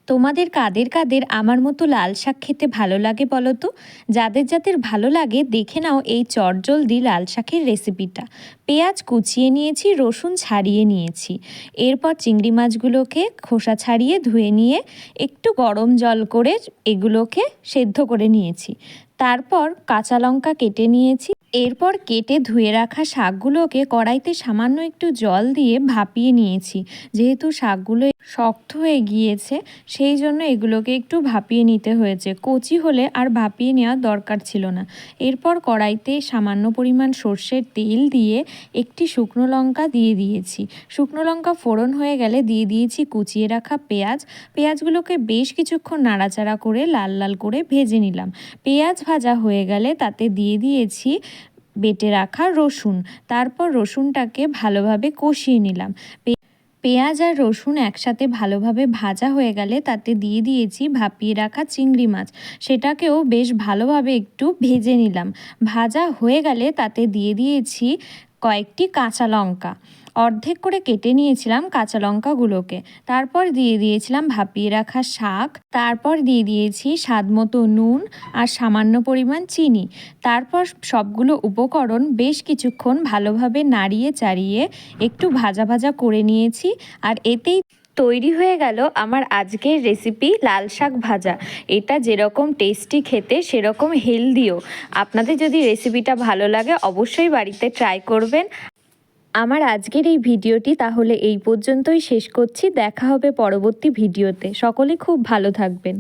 তোমাদের কাদের কাদের আমার মতো লাল শাক খেতে ভালো লাগে বলো তো? যাদের যাদের ভালো লাগে দেখে নাও এই চটজলদি লাল শাকের রেসিপিটা। পেঁয়াজ কুচিয়ে নিয়েছি, রসুন ছাড়িয়ে নিয়েছি। এরপর চিংড়ি মাছগুলোকে খোসা ছাড়িয়ে ধুয়ে নিয়ে একটু গরম জল করে এগুলোকে সেদ্ধ করে নিয়েছি। তারপর কাঁচা লঙ্কা কেটে নিয়েছি। এরপর কেটে ধুয়ে রাখা শাকগুলোকে কড়াইতে সামান্য একটু জল দিয়ে ভাপিয়ে নিয়েছি। যেহেতু শাকগুলো শক্ত হয়ে গিয়েছে সেই জন্য এগুলোকে একটু ভাপিয়ে নিতে হয়েছে। কচি হলে আর ভাপিয়ে নেওয়ার দরকার ছিল না। এরপর কড়াইতে সামান্য পরিমাণ সর্ষের তেল দিয়ে একটি শুকনো লঙ্কা দিয়ে দিয়েছি। শুকনো লঙ্কা ফোড়ন হয়ে গেলে দিয়ে দিয়েছি কুচিয়ে রাখা পেঁয়াজগুলোকে বেশ কিছুক্ষণ নাড়াচাড়া করে লাল লাল করে ভেজে নিলাম। পেঁয়াজ ভাজা হয়ে গেলে তাতে দিয়ে দিয়েছি বেটে রাখা রসুন। তারপর রসুনটাকে ভালোভাবে কষিয়ে নিলাম। পেঁয়াজ আর রসুন একসাথে ভালোভাবে ভাজা হয়ে গেলে তাতে দিয়ে দিয়েছি ভাপিয়ে রাখা চিংড়ি মাছ। সেটাকেও বেশ ভালোভাবে একটু ভেজে নিলাম। ভাজা হয়ে গেলে তাতে দিয়ে দিয়েছি কয়েকটি কাঁচা লঙ্কা। অর্ধেক করে কেটে নিয়েছিলাম কাঁচা লঙ্কাগুলোকে। তারপর দিয়ে দিয়েছিলাম ভাপিয়ে রাখা শাক। তারপর দিয়ে দিয়েছি স্বাদমতো নুন আর সামান্য পরিমাণ চিনি। তারপর সবগুলো উপকরণ বেশ কিছুক্ষণ ভালোভাবে নাড়িয়ে চাড়িয়ে একটু ভাজা ভাজা করে নিয়েছি। আর এতেই তৈরি হয়ে গেল আমার আজকের রেসিপি লাল শাক ভাজা। এটা যেরকম টেস্টি খেতে সেরকম হেলদিও। আপনাদের যদি রেসিপিটা ভালো লাগে অবশ্যই বাড়িতে ট্রাই করবেন। আমার আজকের এই ভিডিওটি তাহলে এই পর্যন্তই শেষ করছি। দেখা হবে পরবর্তী ভিডিওতে। সকলে খুব ভালো থাকবেন।